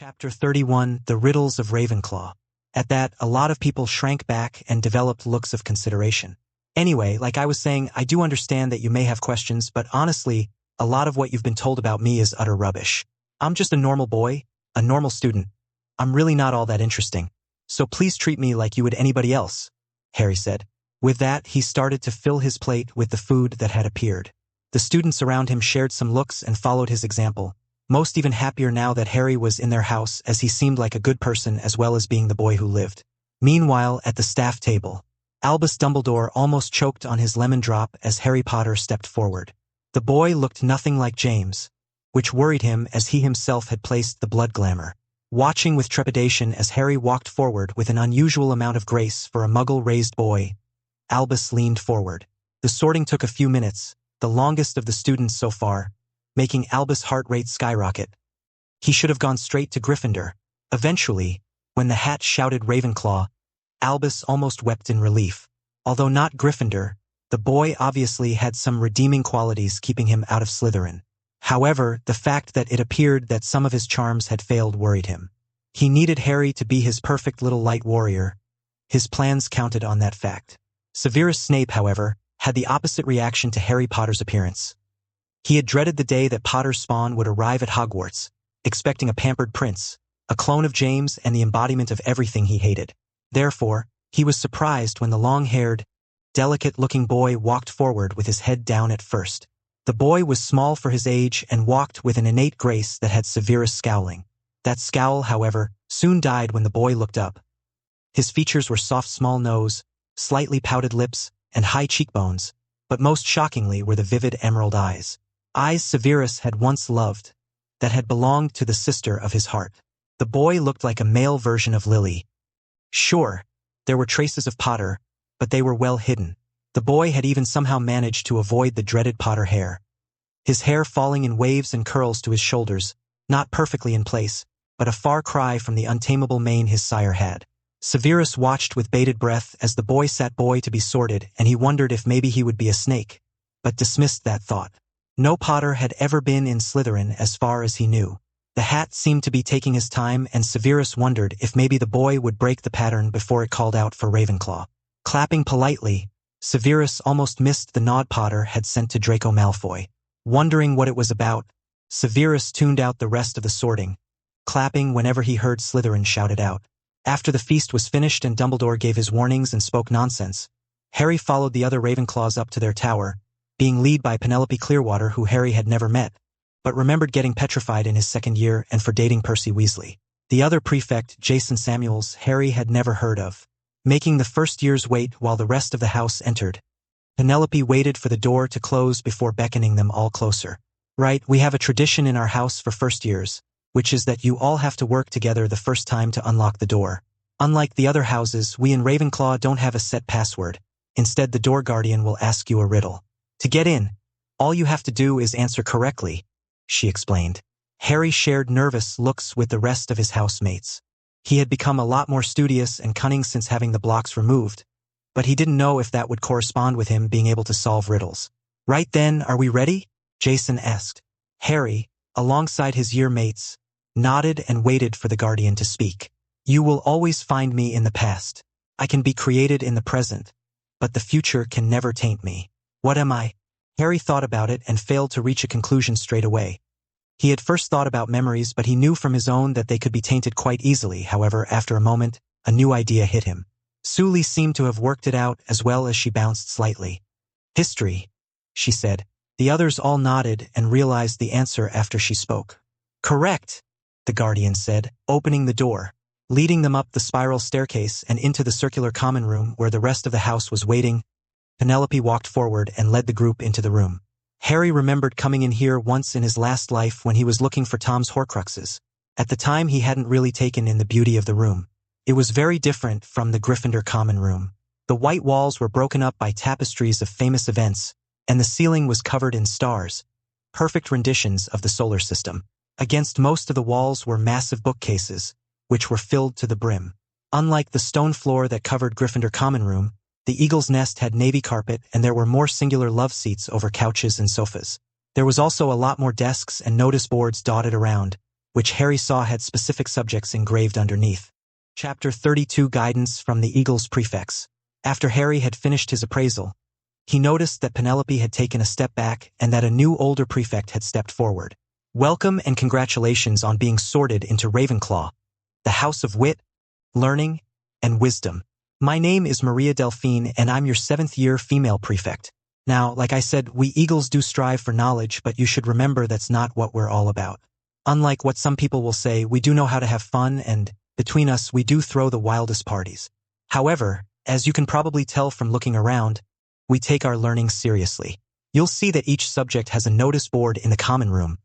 Chapter 31, The Riddles of Ravenclaw. At that, a lot of people shrank back and developed looks of consideration. Anyway, like I was saying, I do understand that you may have questions, but honestly, a lot of what you've been told about me is utter rubbish. I'm just a normal boy, a normal student. I'm really not all that interesting. So please treat me like you would anybody else, Harry said. With that, he started to fill his plate with the food that had appeared. The students around him shared some looks and followed his example, most even happier now that Harry was in their house, as he seemed like a good person as well as being the boy who lived. Meanwhile, at the staff table, Albus Dumbledore almost choked on his lemon drop as Harry Potter stepped forward. The boy looked nothing like James, which worried him as he himself had placed the blood glamour. Watching with trepidation as Harry walked forward with an unusual amount of grace for a muggle-raised boy, Albus leaned forward. The sorting took a few minutes, the longest of the students so far, making Albus' heart rate skyrocket. He should have gone straight to Gryffindor. Eventually, when the hat shouted Ravenclaw, Albus almost wept in relief. Although not Gryffindor, the boy obviously had some redeeming qualities keeping him out of Slytherin. However, the fact that it appeared that some of his charms had failed worried him. He needed Harry to be his perfect little light warrior. His plans counted on that fact. Severus Snape, however, had the opposite reaction to Harry Potter's appearance. He had dreaded the day that Potter's spawn would arrive at Hogwarts, expecting a pampered prince, a clone of James and the embodiment of everything he hated. Therefore, he was surprised when the long-haired, delicate-looking boy walked forward with his head down at first. The boy was small for his age and walked with an innate grace that had Severus scowling. That scowl, however, soon died when the boy looked up. His features were soft small nose, slightly pouted lips, and high cheekbones, but most shockingly were the vivid emerald eyes. Eyes Severus had once loved, that had belonged to the sister of his heart. The boy looked like a male version of Lily. Sure, there were traces of Potter, but they were well hidden. The boy had even somehow managed to avoid the dreaded Potter hair. His hair falling in waves and curls to his shoulders, not perfectly in place, but a far cry from the untamable mane his sire had. Severus watched with bated breath as the boy sat to be sorted, and he wondered if maybe he would be a snake, but dismissed that thought. No Potter had ever been in Slytherin as far as he knew. The hat seemed to be taking his time, and Severus wondered if maybe the boy would break the pattern before it called out for Ravenclaw. Clapping politely, Severus almost missed the nod Potter had sent to Draco Malfoy. Wondering what it was about, Severus tuned out the rest of the sorting, clapping whenever he heard Slytherin shouted out. After the feast was finished and Dumbledore gave his warnings and spoke nonsense, Harry followed the other Ravenclaws up to their tower, being led by Penelope Clearwater, who Harry had never met, but remembered getting petrified in his second year and for dating Percy Weasley. The other prefect, Jason Samuels, Harry had never heard of. Making the first years wait while the rest of the house entered, Penelope waited for the door to close before beckoning them all closer. Right, we have a tradition in our house for first years, which is that you all have to work together the first time to unlock the door. Unlike the other houses, we in Ravenclaw don't have a set password. Instead, the door guardian will ask you a riddle. To get in, all you have to do is answer correctly, she explained. Harry shared nervous looks with the rest of his housemates. He had become a lot more studious and cunning since having the blocks removed, but he didn't know if that would correspond with him being able to solve riddles. Right then, are we ready? Jason asked. Harry, alongside his year mates, nodded and waited for the guardian to speak. You will always find me in the past. I can be created in the present, but the future can never taint me. What am I? Harry thought about it and failed to reach a conclusion straight away. He had first thought about memories, but he knew from his own that they could be tainted quite easily. However, after a moment, a new idea hit him. Sully seemed to have worked it out as well as she bounced slightly. History, she said. The others all nodded and realized the answer after she spoke. Correct, the guardian said, opening the door, leading them up the spiral staircase and into the circular common room where the rest of the house was waiting. Penelope walked forward and led the group into the room. Harry remembered coming in here once in his last life when he was looking for Tom's Horcruxes. At the time, he hadn't really taken in the beauty of the room. It was very different from the Gryffindor common room. The white walls were broken up by tapestries of famous events, and the ceiling was covered in stars, perfect renditions of the solar system. Against most of the walls were massive bookcases, which were filled to the brim. Unlike the stone floor that covered Gryffindor common room, the Eagle's Nest had navy carpet, and there were more singular love seats over couches and sofas. There was also a lot more desks and notice boards dotted around, which Harry saw had specific subjects engraved underneath. Chapter 32 Guidance from the Eagles Prefects. After Harry had finished his appraisal, he noticed that Penelope had taken a step back and that a new older prefect had stepped forward. Welcome and congratulations on being sorted into Ravenclaw, the House of Wit, Learning, and Wisdom. My name is Maria Delphine and I'm your 7th-year female prefect. Now, like I said, we Eagles do strive for knowledge, but you should remember that's not what we're all about. Unlike what some people will say, we do know how to have fun, and between us we do throw the wildest parties. However, as you can probably tell from looking around, we take our learning seriously. You'll see that each subject has a notice board in the common room.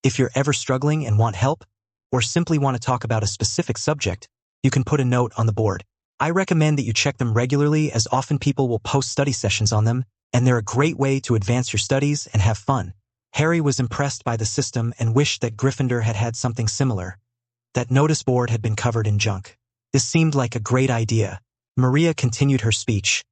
If you're ever struggling and want help, or simply want to talk about a specific subject, you can put a note on the board. I recommend that you check them regularly, as often people will post study sessions on them, and they're a great way to advance your studies and have fun. Harry was impressed by the system and wished that Gryffindor had had something similar. That notice board had been covered in junk. This seemed like a great idea. Maria continued her speech.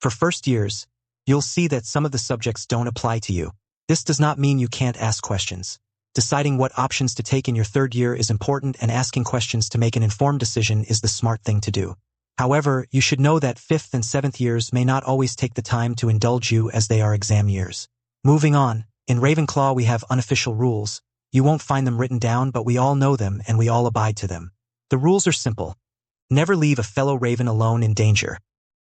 For first years, you'll see that some of the subjects don't apply to you. This does not mean you can't ask questions. Deciding what options to take in your 3rd year is important, and asking questions to make an informed decision is the smart thing to do. However, you should know that 5th and 7th years may not always take the time to indulge you, as they are exam years. Moving on, in Ravenclaw we have unofficial rules. You won't find them written down, but we all know them and we all abide to them. The rules are simple. Never leave a fellow Raven alone in danger.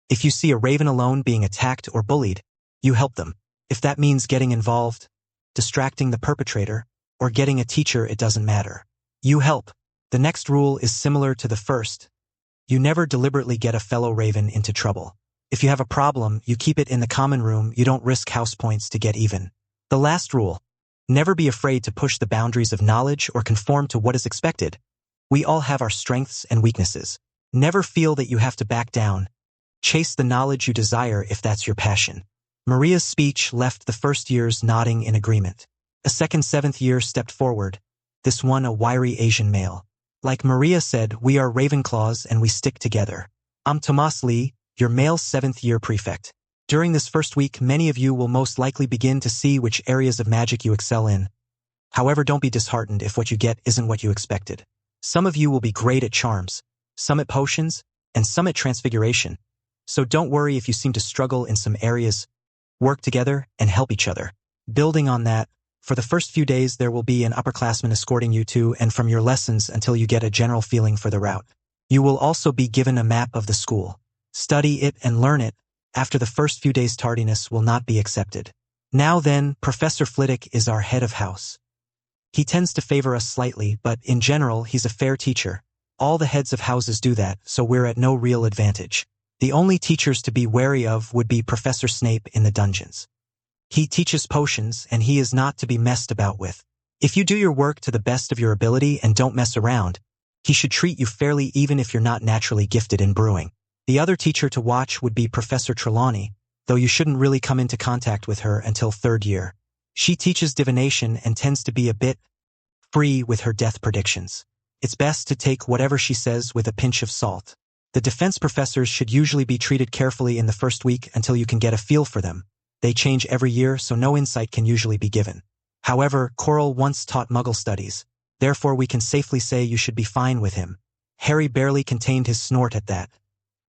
If you see a Raven alone being attacked or bullied, you help them. If that means getting involved, distracting the perpetrator, or getting a teacher, it doesn't matter. You help. The next rule is similar to the first. You never deliberately get a fellow Raven into trouble. If you have a problem, you keep it in the common room. You don't risk house points to get even. The last rule. Never be afraid to push the boundaries of knowledge or conform to what is expected. We all have our strengths and weaknesses. Never feel that you have to back down. Chase the knowledge you desire if that's your passion. Maria's speech left the first years nodding in agreement. A second 7th year stepped forward, this one a wiry Asian male. Like Maria said, we are Ravenclaws and we stick together. I'm Tomas Lee, your male 7th year prefect. During this first week, many of you will most likely begin to see which areas of magic you excel in. However, don't be disheartened if what you get isn't what you expected. Some of you will be great at charms, some at potions, and some at transfiguration. So don't worry if you seem to struggle in some areas. Work together and help each other. Building on that, for the first few days there will be an upperclassman escorting you to and from your lessons until you get a general feeling for the route. You will also be given a map of the school. Study it and learn it. After the first few days, tardiness will not be accepted. Now then, Professor Flitwick is our head of house. He tends to favor us slightly, but in general he's a fair teacher. All the heads of houses do that, so we're at no real advantage. The only teachers to be wary of would be Professor Snape in the dungeons. He teaches potions, and he is not to be messed about with. If you do your work to the best of your ability and don't mess around, he should treat you fairly even if you're not naturally gifted in brewing. The other teacher to watch would be Professor Trelawney, though you shouldn't really come into contact with her until 3rd year. She teaches divination and tends to be a bit free with her death predictions. It's best to take whatever she says with a pinch of salt. The defense professors should usually be treated carefully in the first week until you can get a feel for them. They change every year, so no insight can usually be given. However, Quirrell once taught Muggle studies. Therefore we can safely say you should be fine with him. Harry barely contained his snort at that.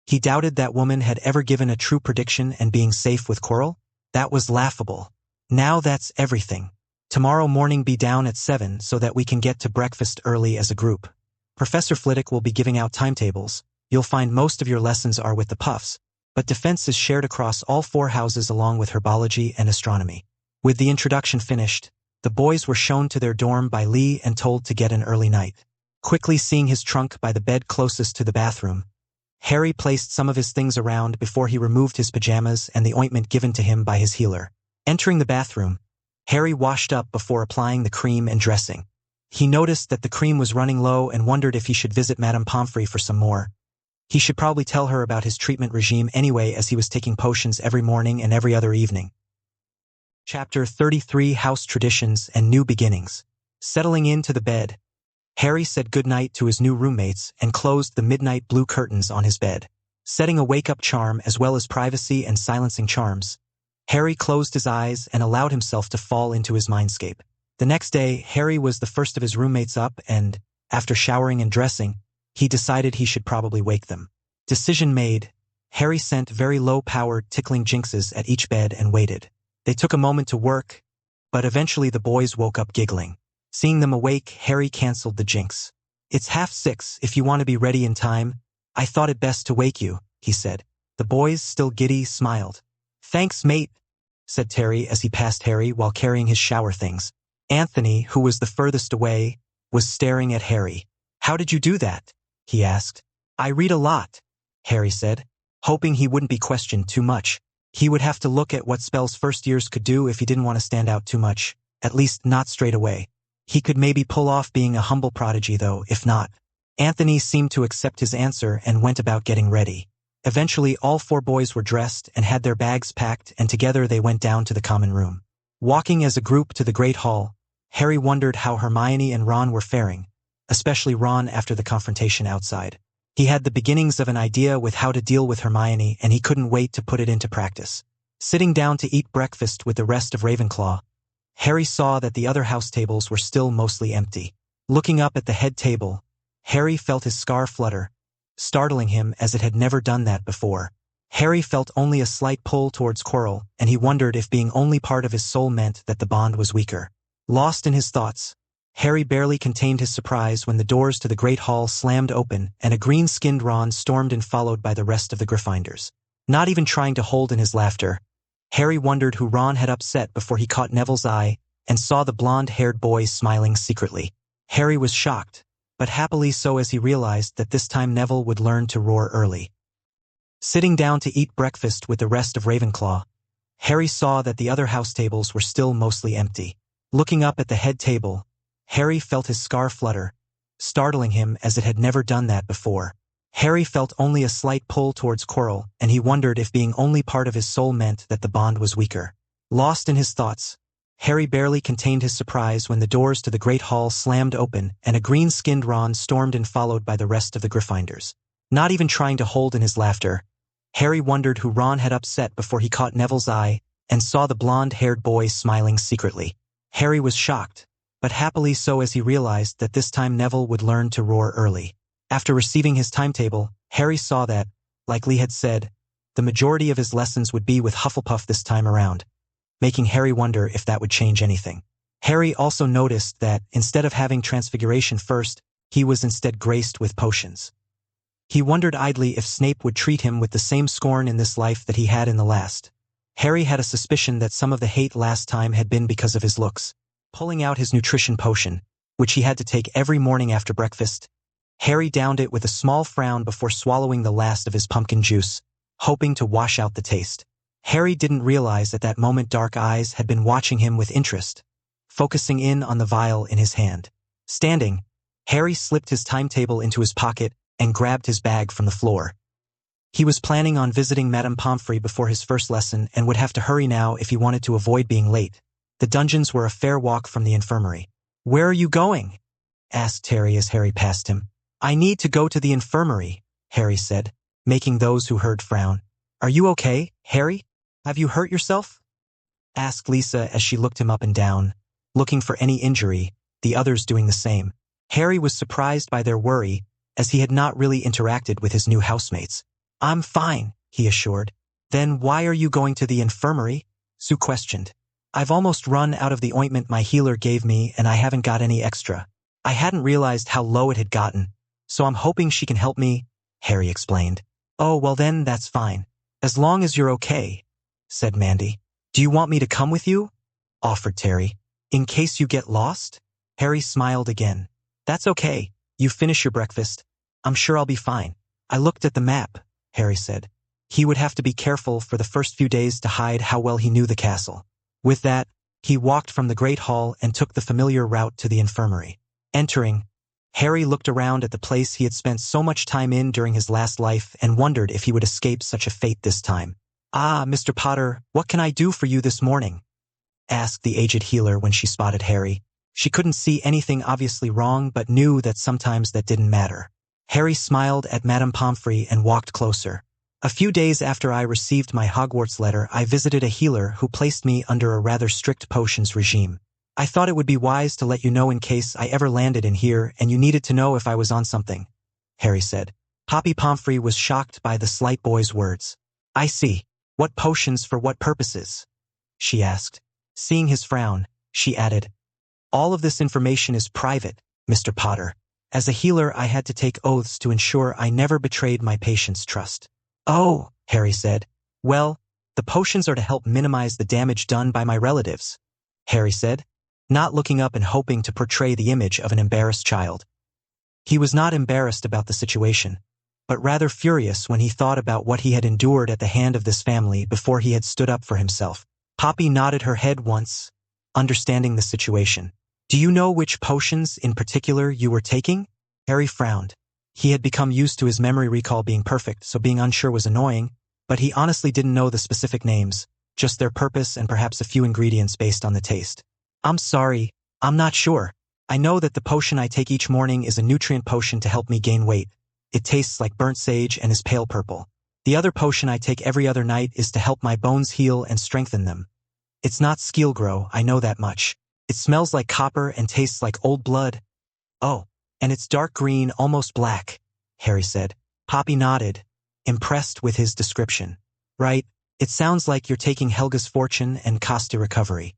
He doubted that woman had ever given a true prediction and being safe with Quirrell? That was laughable. Now that's everything. Tomorrow morning be down at 7 so that we can get to breakfast early as a group. Professor Flitwick will be giving out timetables. You'll find most of your lessons are with the Puffs, but defense is shared across all 4 houses along with herbology and astronomy. With the introduction finished, the boys were shown to their dorm by Lee and told to get an early night. Quickly seeing his trunk by the bed closest to the bathroom, Harry placed some of his things around before he removed his pajamas and the ointment given to him by his healer. Entering the bathroom, Harry washed up before applying the cream and dressing. He noticed that the cream was running low and wondered if he should visit Madame Pomfrey for some more. He should probably tell her about his treatment regime anyway, as he was taking potions every morning and every other evening. Chapter 33 House Traditions and New Beginnings. Settling into the bed, Harry said goodnight to his new roommates and closed the midnight blue curtains on his bed. Setting a wake-up charm as well as privacy and silencing charms, Harry closed his eyes and allowed himself to fall into his mindscape. The next day, Harry was the first of his roommates up and, after showering and dressing, he decided he should probably wake them. Decision made, Harry sent very low-powered tickling jinxes at each bed and waited. They took a moment to work, but eventually the boys woke up giggling. Seeing them awake, Harry canceled the jinx. "It's 6:30 if you want to be ready in time. I thought it best to wake you," he said. The boys, still giddy, smiled. "Thanks, mate," said Terry as he passed Harry while carrying his shower things. Anthony, who was the furthest away, was staring at Harry. "How did you do that?" he asked. "I read a lot," Harry said, hoping he wouldn't be questioned too much. He would have to look at what spells first years could do if he didn't want to stand out too much, at least not straight away. He could maybe pull off being a humble prodigy though, if not. Anthony seemed to accept his answer and went about getting ready. Eventually all 4 boys were dressed and had their bags packed, and together they went down to the common room. Walking as a group to the Great Hall, Harry wondered how Hermione and Ron were faring, especially Ron after the confrontation outside. He had the beginnings of an idea with how to deal with Hermione, and he couldn't wait to put it into practice. Sitting down to eat breakfast with the rest of Ravenclaw, Harry saw that the other house tables were still mostly empty. Looking up at the head table, Harry felt his scar flutter, startling him as it had never done that before. Harry felt only a slight pull towards Quirrell, and he wondered if being only part of his soul meant that the bond was weaker. Lost in his thoughts, Harry barely contained his surprise when the doors to the Great Hall slammed open and a green-skinned Ron stormed in, followed by the rest of the Gryffindors. Not even trying to hold in his laughter, Harry wondered who Ron had upset before he caught Neville's eye and saw the blonde-haired boy smiling secretly. Harry was shocked, but happily so, as he realized that this time Neville would learn to roar early. Sitting down to eat breakfast with the rest of Ravenclaw, Harry saw that the other house tables were still mostly empty. Looking up at the head table, Harry felt his scar flutter, startling him as it had never done that before. Harry felt only a slight pull towards Quirrell, and he wondered if being only part of his soul meant that the bond was weaker. Lost in his thoughts, Harry barely contained his surprise when the doors to the Great Hall slammed open and a green-skinned Ron stormed in, followed by the rest of the Gryffindors. Not even trying to hold in his laughter, Harry wondered who Ron had upset before he caught Neville's eye and saw the blonde-haired boy smiling secretly. Harry was shocked, but happily so, as he realized that this time Neville would learn to roar early. After receiving his timetable, Harry saw that, like Lee had said, the majority of his lessons would be with Hufflepuff this time around, making Harry wonder if that would change anything. Harry also noticed that, instead of having Transfiguration first, he was instead graced with potions. He wondered idly if Snape would treat him with the same scorn in this life that he had in the last. Harry had a suspicion that some of the hate last time had been because of his looks. Pulling out his nutrition potion, which he had to take every morning after breakfast, Harry downed it with a small frown before swallowing the last of his pumpkin juice, hoping to wash out the taste. Harry didn't realize at that moment dark eyes had been watching him with interest, focusing in on the vial in his hand. Standing, Harry slipped his timetable into his pocket and grabbed his bag from the floor. He was planning on visiting Madame Pomfrey before his first lesson and would have to hurry now if he wanted to avoid being late. The dungeons were a fair walk from the infirmary. "Where are you going?" asked Terry as Harry passed him. "I need to go to the infirmary," Harry said, making those who heard frown. "Are you okay, Harry? Have you hurt yourself?" asked Lisa as she looked him up and down, looking for any injury, the others doing the same. Harry was surprised by their worry, as he had not really interacted with his new housemates. "I'm fine," he assured. "Then why are you going to the infirmary?" Sue questioned. "I've almost run out of the ointment my healer gave me, and I haven't got any extra. I hadn't realized how low it had gotten, so I'm hoping she can help me," Harry explained. "Oh, well then that's fine. As long as you're okay," said Mandy. "Do you want me to come with you?" offered Terry. "In case you get lost?" Harry smiled again. "That's okay. You finish your breakfast. I'm sure I'll be fine." "I looked at the map," Harry said. He would have to be careful for the first few days to hide how well he knew the castle. With that, he walked from the Great Hall and took the familiar route to the infirmary. Entering, Harry looked around at the place he had spent so much time in during his last life and wondered if he would escape such a fate this time. "Ah, Mr. Potter, what can I do for you this morning?" asked the aged healer when she spotted Harry. She couldn't see anything obviously wrong but knew that sometimes that didn't matter. Harry smiled at Madame Pomfrey and walked closer. "A few days after I received my Hogwarts letter, I visited a healer who placed me under a rather strict potions regime. I thought it would be wise to let you know in case I ever landed in here and you needed to know if I was on something, Harry said. Poppy Pomfrey was shocked by the slight boy's words. I see. What potions for what purposes? She asked. Seeing his frown, she added, all of this information is private, Mr. Potter. As a healer, I had to take oaths to ensure I never betrayed my patient's trust. Oh, Harry said. Well, the potions are to help minimize the damage done by my relatives, Harry said, not looking up and hoping to portray the image of an embarrassed child. He was not embarrassed about the situation, but rather furious when he thought about what he had endured at the hand of this family before he had stood up for himself. Poppy nodded her head once, understanding the situation. Do you know which potions in particular you were taking? Harry frowned. He had become used to his memory recall being perfect, so being unsure was annoying, but he honestly didn't know the specific names, just their purpose and perhaps a few ingredients based on the taste. I'm sorry, I'm not sure. I know that the potion I take each morning is a nutrient potion to help me gain weight. It tastes like burnt sage and is pale purple. The other potion I take every other night is to help my bones heal and strengthen them. It's not Skillgrow, I know that much. It smells like copper and tastes like old blood. Oh, and it's dark green, almost black, Harry said. Poppy nodded, impressed with his description. Right, it sounds like you're taking Helga's Fortune and Costa Recovery.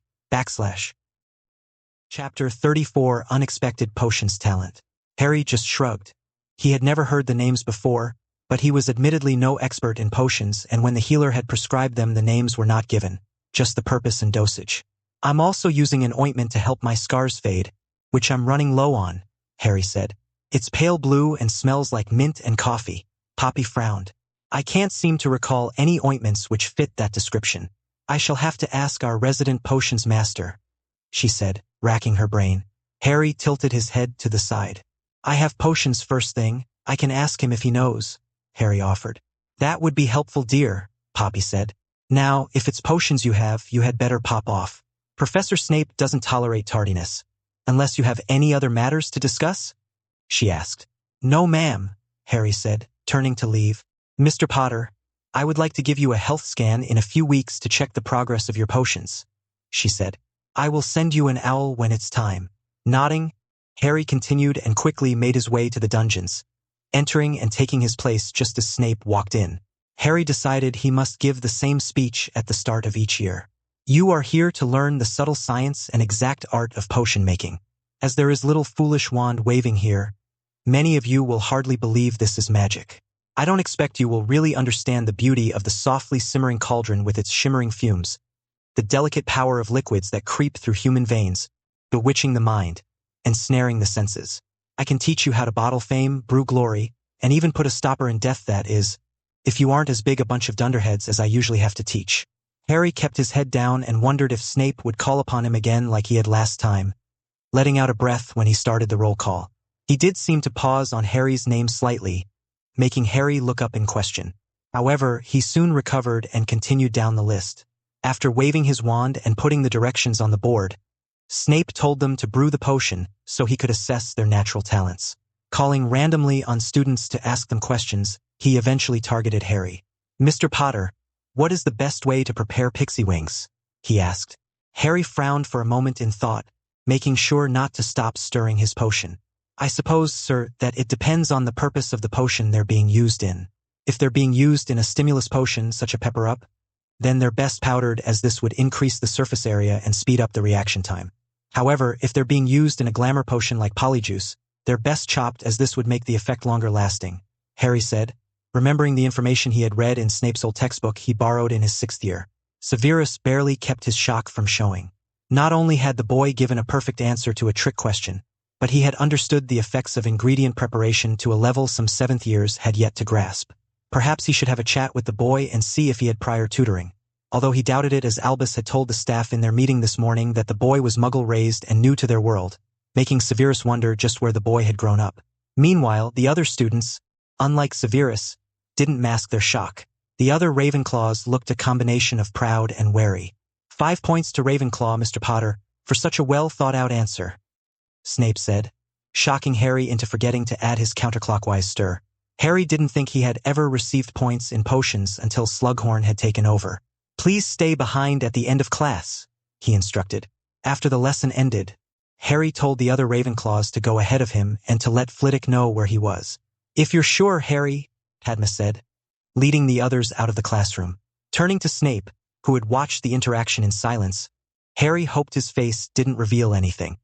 Chapter 34 Unexpected Potions Talent. Harry just shrugged. He had never heard the names before, but he was admittedly no expert in potions, and when the healer had prescribed them, the names were not given, just the purpose and dosage. I'm also using an ointment to help my scars fade, which I'm running low on, Harry said. It's pale blue and smells like mint and coffee. Poppy frowned. I can't seem to recall any ointments which fit that description. I shall have to ask our resident potions master, she said, racking her brain. Harry tilted his head to the side. I have potions first thing. I can ask him if he knows, Harry offered. That would be helpful, dear, Poppy said. Now, if it's potions you have, you had better pop off. Professor Snape doesn't tolerate tardiness. Unless you have any other matters to discuss? She asked. No, ma'am, Harry said, turning to leave. Mr. Potter, I would like to give you a health scan in a few weeks to check the progress of your potions, she said. I will send you an owl when it's time. Nodding, Harry continued and quickly made his way to the dungeons, entering and taking his place just as Snape walked in. Harry decided he must give the same speech at the start of each year. You are here to learn the subtle science and exact art of potion making. As there is little foolish wand waving here, many of you will hardly believe this is magic. I don't expect you will really understand the beauty of the softly simmering cauldron with its shimmering fumes, the delicate power of liquids that creep through human veins, bewitching the mind, and snaring the senses. I can teach you how to bottle fame, brew glory, and even put a stopper in death, that is, if you aren't as big a bunch of dunderheads as I usually have to teach. Harry kept his head down and wondered if Snape would call upon him again like he had last time, letting out a breath when he started the roll call. He did seem to pause on Harry's name slightly, making Harry look up in question. However, he soon recovered and continued down the list. After waving his wand and putting the directions on the board, Snape told them to brew the potion so he could assess their natural talents. Calling randomly on students to ask them questions, he eventually targeted Harry. Mr. Potter, what is the best way to prepare pixie wings? He asked. Harry frowned for a moment in thought, making sure not to stop stirring his potion. I suppose, sir, that it depends on the purpose of the potion they're being used in. If they're being used in a stimulus potion, such a pepper-up, then they're best powdered, as this would increase the surface area and speed up the reaction time. However, if they're being used in a glamour potion like Polyjuice, they're best chopped, as this would make the effect longer lasting, Harry said, remembering the information he had read in Snape's old textbook he borrowed in his 6th year. Severus barely kept his shock from showing. Not only had the boy given a perfect answer to a trick question, but he had understood the effects of ingredient preparation to a level some 7th years had yet to grasp. Perhaps he should have a chat with the boy and see if he had prior tutoring, although he doubted it, as Albus had told the staff in their meeting this morning that the boy was muggle-raised and new to their world, making Severus wonder just where the boy had grown up. Meanwhile, the other students, unlike Severus, didn't mask their shock. The other Ravenclaws looked a combination of proud and wary. 5 points to Ravenclaw, Mr. Potter, for such a well-thought-out answer, Snape said, shocking Harry into forgetting to add his counterclockwise stir. Harry didn't think he had ever received points in potions until Slughorn had taken over. Please stay behind at the end of class, he instructed. After the lesson ended, Harry told the other Ravenclaws to go ahead of him and to let Flitwick know where he was. "If you're sure, Harry," Padma said, leading the others out of the classroom. Turning to Snape, who had watched the interaction in silence, Harry hoped his face didn't reveal anything.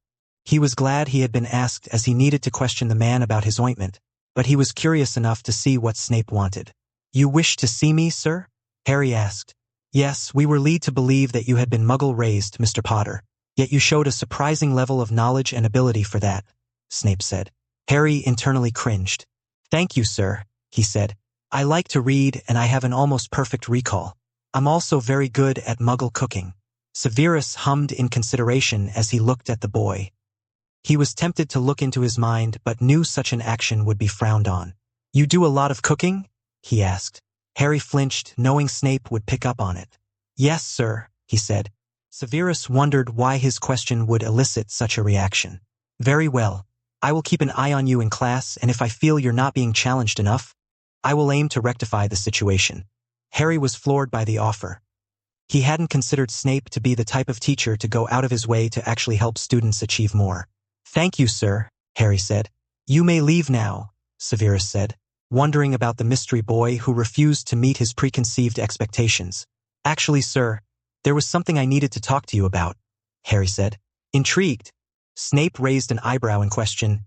He was glad he had been asked, as he needed to question the man about his ointment, but he was curious enough to see what Snape wanted. "You wish to see me, sir?" Harry asked. "Yes, we were led to believe that you had been Muggle-raised, Mr. Potter, yet you showed a surprising level of knowledge and ability for that," Snape said. Harry internally cringed. "Thank you, sir," he said. "I like to read and I have an almost perfect recall. I'm also very good at Muggle cooking." Severus hummed in consideration as he looked at the boy. He was tempted to look into his mind but knew such an action would be frowned on. "You do a lot of cooking?" he asked. Harry flinched, knowing Snape would pick up on it. "Yes, sir," he said. Severus wondered why his question would elicit such a reaction. "Very well. I will keep an eye on you in class, and if I feel you're not being challenged enough, I will aim to rectify the situation." Harry was floored by the offer. He hadn't considered Snape to be the type of teacher to go out of his way to actually help students achieve more. "Thank you, sir," Harry said. "You may leave now," Severus said, wondering about the mystery boy who refused to meet his preconceived expectations. "Actually, sir, there was something I needed to talk to you about," Harry said. Intrigued, Snape raised an eyebrow in question.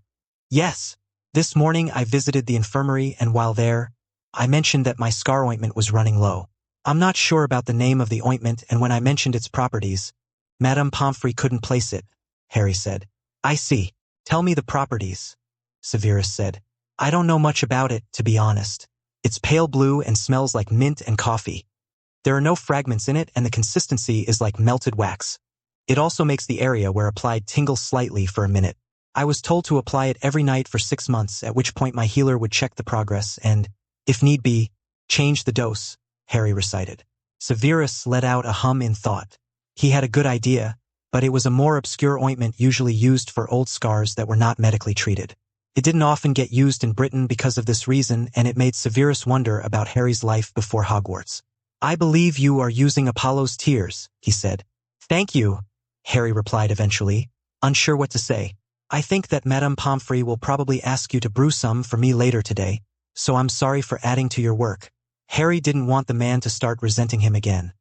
"Yes, this morning I visited the infirmary, and while there, I mentioned that my scar ointment was running low. I'm not sure about the name of the ointment, and when I mentioned its properties, Madame Pomfrey couldn't place it," Harry said. "I see. Tell me the properties," Severus said. "I don't know much about it, to be honest. It's pale blue and smells like mint and coffee. There are no fragments in it, and the consistency is like melted wax. It also makes the area where applied tingle slightly for a minute. I was told to apply it every night for 6 months, at which point my healer would check the progress and, if need be, change the dose," Harry recited. Severus let out a hum in thought. He had a good idea, but it was a more obscure ointment usually used for old scars that were not medically treated. It didn't often get used in Britain because of this reason, and it made Severus wonder about Harry's life before Hogwarts. "I believe you are using Apollo's tears," he said. "Thank you," Harry replied eventually, unsure what to say. "I think that Madame Pomfrey will probably ask you to brew some for me later today, so I'm sorry for adding to your work." Harry didn't want the man to start resenting him again.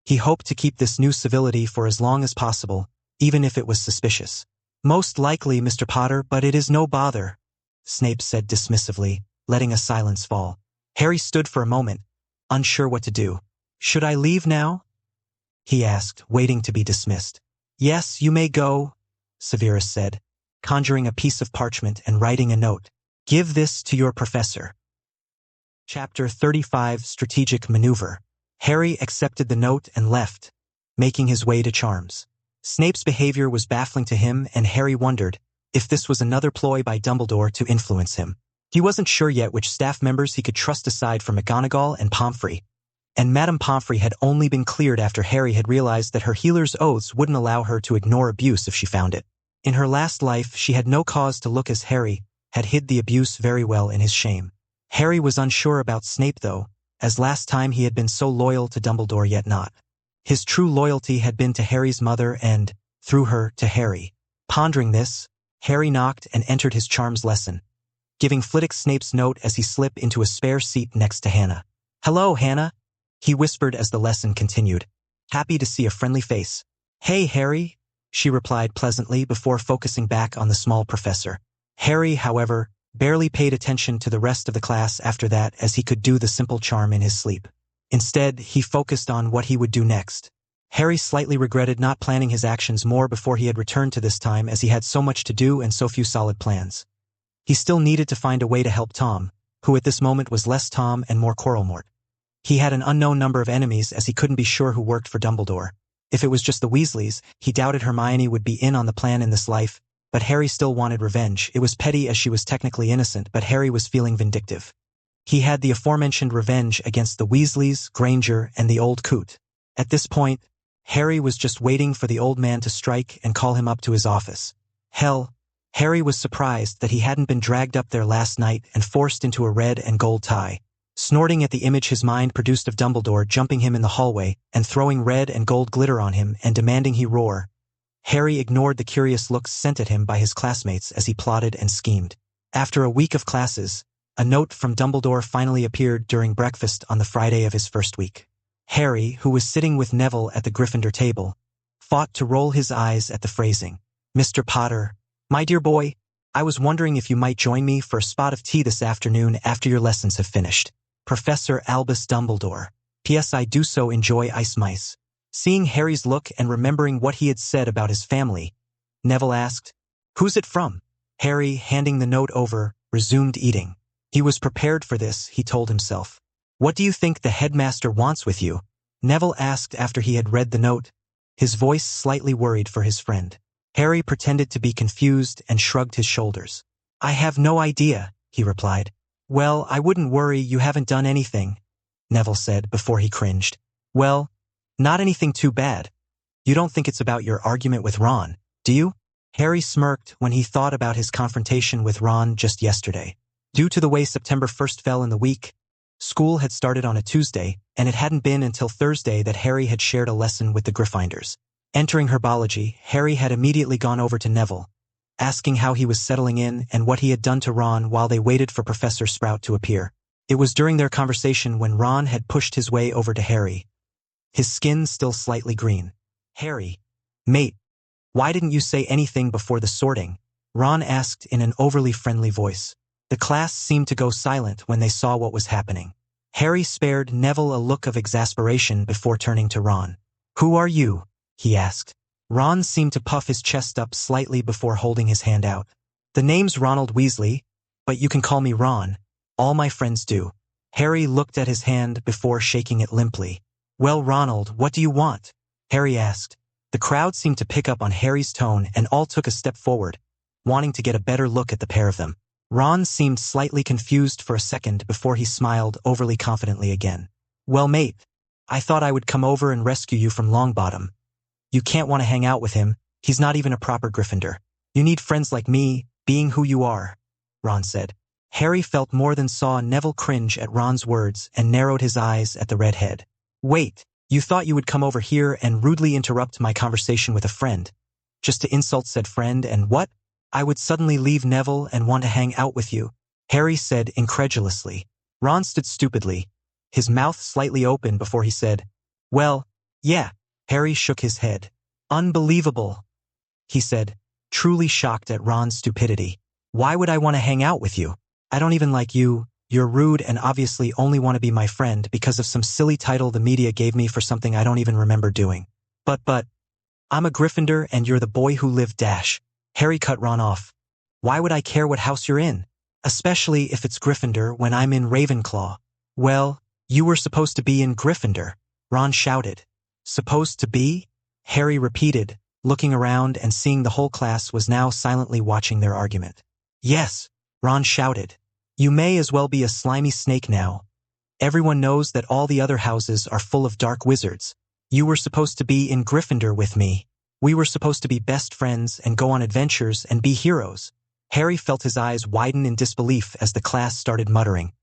He hoped to keep this new civility for as long as possible, even if it was suspicious. "Most likely, Mr. Potter, but it is no bother," Snape said dismissively, letting a silence fall. Harry stood for a moment, unsure what to do. "Should I leave now?" he asked, waiting to be dismissed. "Yes, you may go," Severus said, conjuring a piece of parchment and writing a note. "Give this to your professor." Chapter 35, Strategic Maneuver. Harry accepted the note and left, making his way to Charms. Snape's behavior was baffling to him, and Harry wondered if this was another ploy by Dumbledore to influence him. He wasn't sure yet which staff members he could trust aside from McGonagall and Pomfrey, and Madame Pomfrey had only been cleared after Harry had realized that her healer's oaths wouldn't allow her to ignore abuse if she found it. In her last life, she had no cause to look as Harry had hid the abuse very well in his shame. Harry was unsure about Snape, though, as last time he had been so loyal to Dumbledore yet not. His true loyalty had been to Harry's mother and, through her, to Harry. Pondering this, Harry knocked and entered his charms lesson, giving Flitwick Snape's note as he slipped into a spare seat next to Hannah. "Hello, Hannah," he whispered as the lesson continued. "Happy to see a friendly face." "Hey, Harry," she replied pleasantly before focusing back on the small professor. Harry, however, barely paid attention to the rest of the class after that, as he could do the simple charm in his sleep. Instead, he focused on what he would do next. Harry slightly regretted not planning his actions more before he had returned to this time, as he had so much to do and so few solid plans. He still needed to find a way to help Tom, who at this moment was less Tom and more Coralmort. He had an unknown number of enemies, as he couldn't be sure who worked for Dumbledore. If it was just the Weasleys, he doubted Hermione would be in on the plan in this life, but Harry still wanted revenge. It was petty as she was technically innocent, but Harry was feeling vindictive. He had the aforementioned revenge against the Weasleys, Granger, and the old coot. At this point, Harry was just waiting for the old man to strike and call him up to his office. Hell, Harry was surprised that he hadn't been dragged up there last night and forced into a red and gold tie. Snorting at the image his mind produced of Dumbledore jumping him in the hallway and throwing red and gold glitter on him and demanding he roar, Harry ignored the curious looks sent at him by his classmates as he plotted and schemed. After a week of classes, a note from Dumbledore finally appeared during breakfast on the Friday of his first week. Harry, who was sitting with Neville at the Gryffindor table, fought to roll his eyes at the phrasing. "Mr. Potter, my dear boy, I was wondering if you might join me for a spot of tea this afternoon after your lessons have finished. Professor Albus Dumbledore. P.S. I do so enjoy ice mice." Seeing Harry's look and remembering what he had said about his family, Neville asked, "Who's it from?" Harry, handing the note over, resumed eating. He was prepared for this, he told himself. "What do you think the headmaster wants with you?" Neville asked after he had read the note, his voice slightly worried for his friend. Harry pretended to be confused and shrugged his shoulders. "I have no idea," he replied. "Well, I wouldn't worry, you haven't done anything," Neville said before he cringed. "Well, not anything too bad. You don't think it's about your argument with Ron, do you?" Harry smirked when he thought about his confrontation with Ron just yesterday. Due to the way September 1st fell in the week, school had started on a Tuesday, and it hadn't been until Thursday that Harry had shared a lesson with the Gryffindors. Entering herbology, Harry had immediately gone over to Neville, asking how he was settling in and what he had done to Ron while they waited for Professor Sprout to appear. It was during their conversation when Ron had pushed his way over to Harry, his skin still slightly green. "Harry, mate, why didn't you say anything before the sorting?" Ron asked in an overly friendly voice. The class seemed to go silent when they saw what was happening. Harry spared Neville a look of exasperation before turning to Ron. "Who are you?" he asked. Ron seemed to puff his chest up slightly before holding his hand out. "The name's Ronald Weasley, but you can call me Ron. All my friends do." Harry looked at his hand before shaking it limply. "Well, Ronald, what do you want?" Harry asked. The crowd seemed to pick up on Harry's tone and all took a step forward, wanting to get a better look at the pair of them. Ron seemed slightly confused for a second before he smiled overly confidently again. "Well, mate, I thought I would come over and rescue you from Longbottom. You can't want to hang out with him, he's not even a proper Gryffindor. You need friends like me, being who you are," Ron said. Harry felt more than saw Neville cringe at Ron's words and narrowed his eyes at the redhead. "Wait, you thought you would come over here and rudely interrupt my conversation with a friend, just to insult said friend and what? I would suddenly leave Neville and want to hang out with you," Harry said incredulously. Ron stood stupidly, his mouth slightly open before he said, "Well, yeah." Harry shook his head. "Unbelievable," he said, truly shocked at Ron's stupidity. "Why would I want to hang out with you? I don't even like you. You're rude and obviously only want to be my friend because of some silly title the media gave me for something I don't even remember doing. But, I'm a Gryffindor and you're the boy who lived dash." Harry cut Ron off. "Why would I care what house you're in? Especially if it's Gryffindor when I'm in Ravenclaw." "Well, you were supposed to be in Gryffindor," Ron shouted. "Supposed to be?" Harry repeated, looking around and seeing the whole class was now silently watching their argument. "Yes," Ron shouted. "You may as well be a slimy snake now. Everyone knows that all the other houses are full of dark wizards. You were supposed to be in Gryffindor with me. We were supposed to be best friends and go on adventures and be heroes." Harry felt his eyes widen in disbelief as the class started muttering,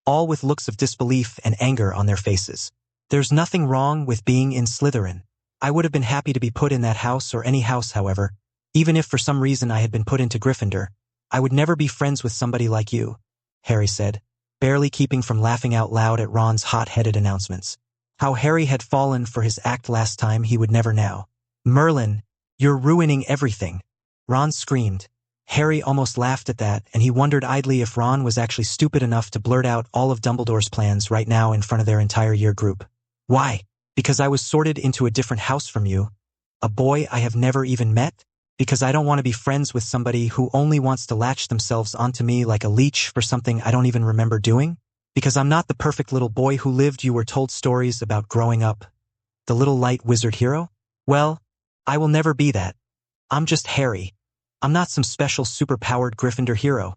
all with looks of disbelief and anger on their faces. "There's nothing wrong with being in Slytherin. I would have been happy to be put in that house or any house, however. Even if for some reason I had been put into Gryffindor, I would never be friends with somebody like you," Harry said, barely keeping from laughing out loud at Ron's hot-headed announcements. How Harry had fallen for his act last time he would never know. "Merlin, you're ruining everything," Ron screamed. Harry almost laughed at that, and he wondered idly if Ron was actually stupid enough to blurt out all of Dumbledore's plans right now in front of their entire year group. "Why? Because I was sorted into a different house from you? A boy I have never even met? Because I don't want to be friends with somebody who only wants to latch themselves onto me like a leech for something I don't even remember doing? Because I'm not the perfect little boy who lived you were told stories about growing up? The little light wizard hero? Well, I will never be that. I'm just Harry. I'm not some special superpowered Gryffindor hero.